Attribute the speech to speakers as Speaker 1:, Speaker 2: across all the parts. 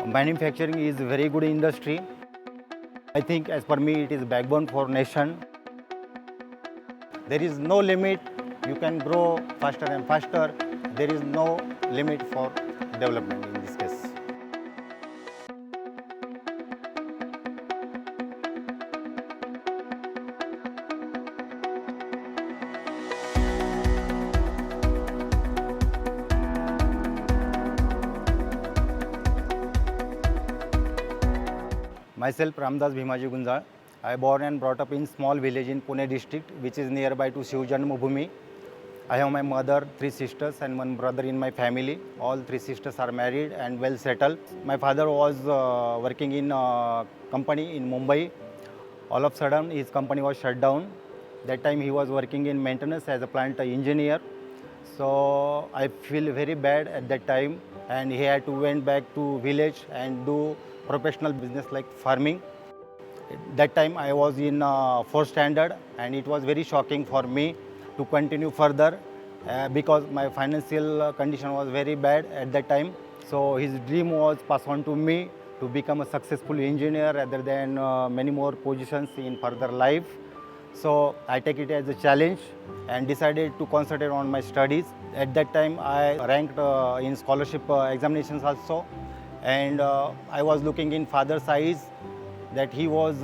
Speaker 1: Manufacturing is a very good industry. I think as per me it is backbone for nation. There is no limit. You can grow faster and faster. There is no limit for development in this case. Myself Ramdas Bhimaji Gunjal. I born and brought up in small village in Pune district, which is nearby to Shiv Janmabhoomi. I have my mother, three sisters and one brother in my family. All three sisters are married and well settled. My father was working in a company in Mumbai. All of a sudden his company was shut down. That time he was working in maintenance as a plant engineer. So I feel very bad at that time, and he had to went back to village and do professional business like farming. That time I was in fourth standard, and it was very shocking for me to continue further because my financial condition was very bad at that time. So his dream was passed on to me to become a successful engineer rather than many more positions in further life. So I take it as a challenge and decided to concentrate on my studies. At that time I ranked in scholarship examinations also, and I was looking in father's eyes that he was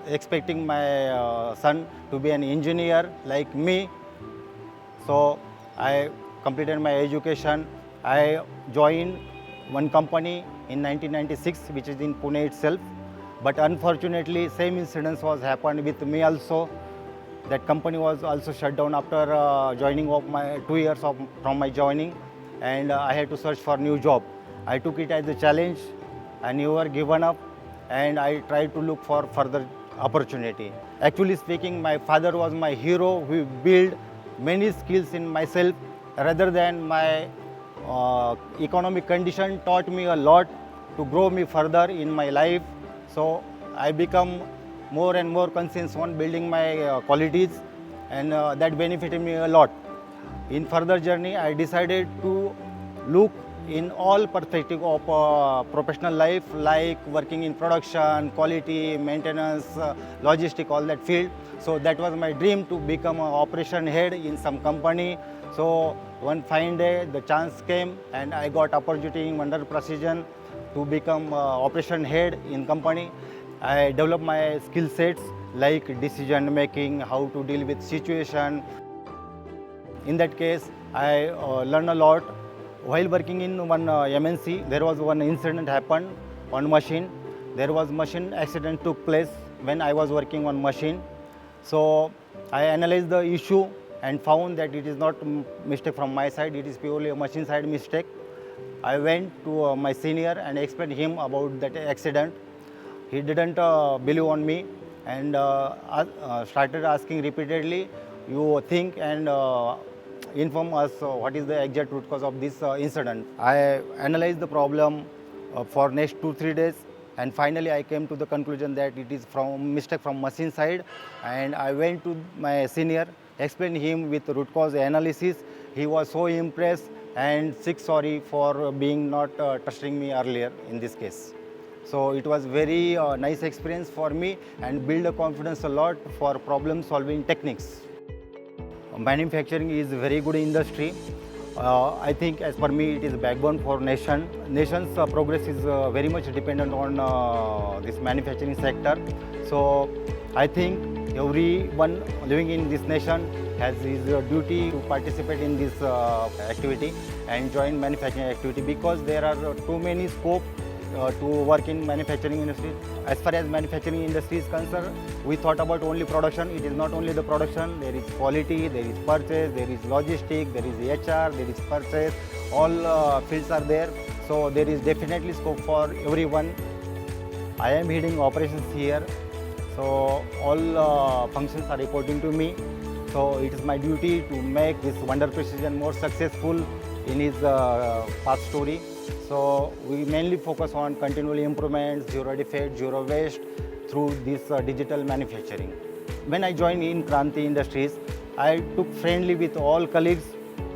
Speaker 1: expecting my son to be an engineer like me. So I completed my education. I joined one company in 1996, which is in Pune itself. But unfortunately, same incidents was happened with me also. That company was also shut down after joining of my 2 years from my joining, and I had to search for new job. I took it as a challenge. I never given up, and I tried to look for further opportunity. Actually speaking, my father was my hero who built many skills in myself rather than my economic condition taught me a lot to grow me further in my life. So I become more and more conscious on building my qualities, and that benefited me a lot. In further journey, I decided to look in all perspective of professional life, like working in production, quality, maintenance, logistic, all that field. So that was my dream to become an operation head in some company. So one fine day, the chance came, and I got opportunity in Wonder Precision to become operation head in company. I developed my skill sets like decision making, how to deal with situation. In that case, I learned a lot. While working in one MNC, there was one incident happened on machine. There was machine accident took place when I was working on machine. So I analyzed the issue and found that it is not mistake from my side, it is purely a machine side mistake. I went to my senior and explained him about that accident. He didn't believe on me, and started asking repeatedly, you think and inform us what is the exact root cause of this incident. I analyzed the problem for next 2-3 days, and finally I came to the conclusion that it is from mistake from machine side, and I went to my senior, explained him with root cause analysis. He was so impressed and sick sorry for being not trusting me earlier in this case. So it was very nice experience for me and build a confidence a lot for problem solving techniques. Manufacturing is a very good industry. I think as per me it is a backbone for nation. Nation's progress is very much dependent on this manufacturing sector. So I think everyone living in this nation has his duty to participate in this activity and join manufacturing activity, because there are too many scope to work in manufacturing industry. As far as manufacturing industry is concerned, we thought about only production. It is not only the production, there is quality, there is purchase, there is logistic, there is HR, there is purchase, all fields are there. So there is definitely scope for everyone. I am heading operations here, so all functions are reporting to me. So it is my duty to make this Wonder Precision more successful in his past story. So we mainly focus on continual improvements, zero defect, zero waste through this digital manufacturing. When I joined in Kranti Industries, I took friendly with all colleagues.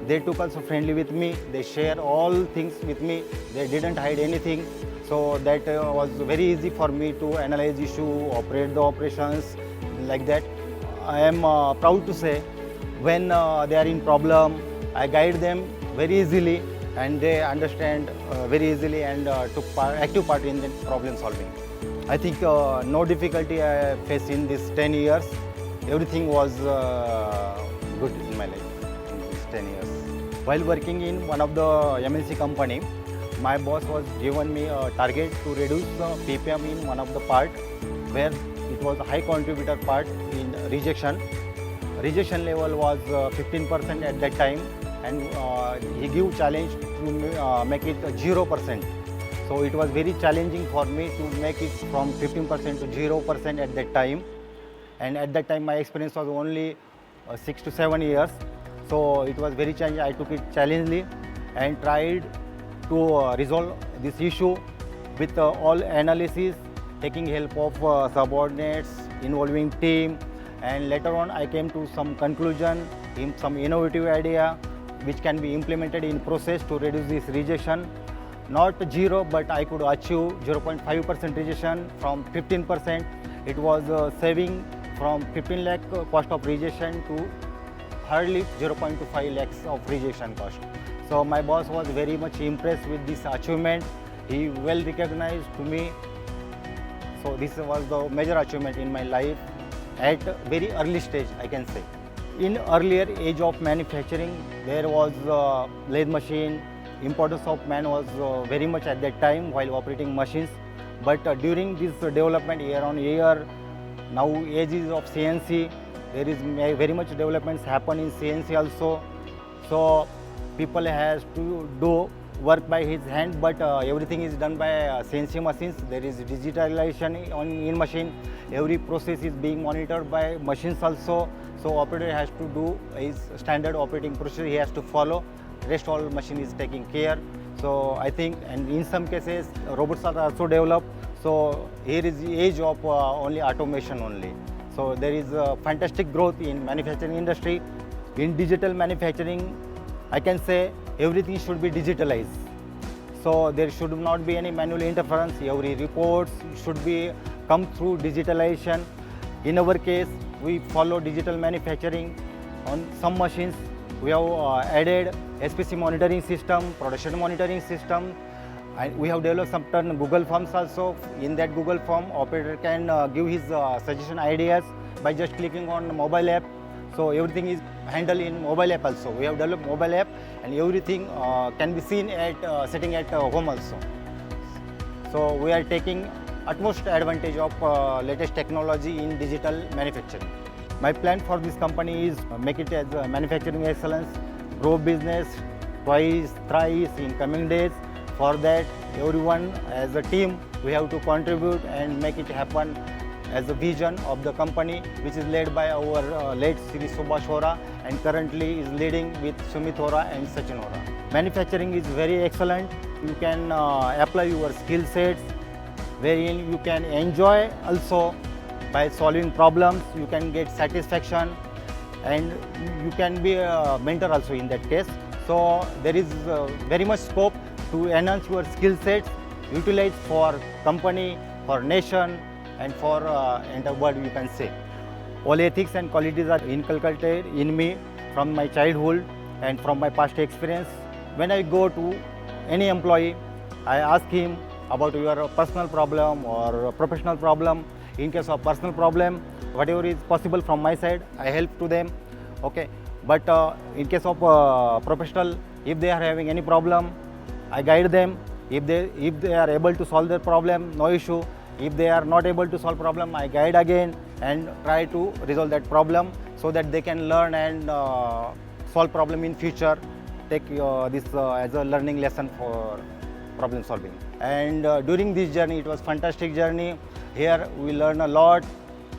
Speaker 1: They took also friendly with me. They share all things with me. They didn't hide anything. So that was very easy for me to analyze issue, operate the operations like that. I am proud to say when they are in problem, I guide them very easily and they understand very easily and took active part in the problem solving. I think no difficulty I faced in these 10 years. Everything was good in my life in these 10 years. While working in one of the MNC company, my boss was given me a target to reduce the ppm in one of the part where it was a high contributor part in rejection. Rejection level was 15% at that time, and he gave challenge to make it 0%. So it was very challenging for me to make it from 15% to 0% at that time. And at that time my experience was only 6 to 7 years. So it was very challenging. I took it challengingly and tried to resolve this issue with all analysis, taking help of subordinates, involving team, and later on I came to some conclusion, in some innovative idea which can be implemented in process to reduce this rejection. Not zero, but I could achieve 0.5% rejection from 15%. It was saving from 15 lakh cost of rejection to hardly 0.25 lakhs of rejection cost. So my boss was very much impressed with this achievement. He well recognized to me. So this was the major achievement in my life at very early stage, I can say. In earlier age of manufacturing, there was lathe machine. Importance of man was very much at that time while operating machines. But during this development year on year, now age is of CNC. There is very much developments happen in CNC also. So people has to do work by his hand, but everything is done by CNC machines. There is digitalization in machine. Every process is being monitored by machines also. So operator has to do his standard operating procedure. He has to follow. Rest all machine is taking care. So I think, and in some cases robots are also developed. So here is the age of only automation only. So there is fantastic growth in manufacturing industry. In digital manufacturing, I can say everything should be digitalized. So there should not be any manual interference. Every reports should be come through digitalization. In our case, we follow digital manufacturing. On some machines, we have added SPC monitoring system, production monitoring system, and we have developed some Google Forms also. In that Google Form, operator can give his suggestion ideas by just clicking on the mobile app. So everything is handled in mobile app also. We have developed mobile app, and everything can be seen at sitting at home also. So we are taking utmost advantage of latest technology in digital manufacturing. My plan for this company is make it as a manufacturing excellence, grow business twice, thrice in coming days. For that, everyone as a team, we have to contribute and make it happen as a vision of the company, which is led by our late Sri Subhash Hora and currently is leading with Sumit Hora and Sachin Hora. Manufacturing is very excellent. You can apply your skill sets, wherein you can enjoy also by solving problems. You can get satisfaction, and you can be a mentor also in that case. So there is very much scope to enhance your skill sets, utilize for company, for nation, and for entire world, you can say. All ethics and qualities are inculcated in me from my childhood and from my past experience. When I go to any employee, I ask him about your personal problem or professional problem. In case of personal problem, whatever is possible from my side, I help to them. Okay, but in case of professional, if they are having any problem, I guide them. If they are able to solve their problem, no issue. If they are not able to solve problem, I guide again and try to resolve that problem so that they can learn and solve problem in future. Take this as a learning lesson for problem solving. And during this journey, it was fantastic journey. Here we learn a lot,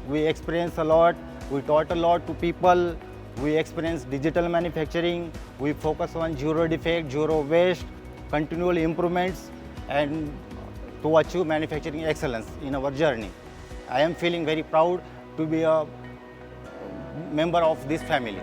Speaker 1: we experience a lot, we taught a lot to people, we experience digital manufacturing, we focus on zero defect, zero waste, continual improvements, and to achieve manufacturing excellence in our journey. I am feeling very proud to be a member of this family.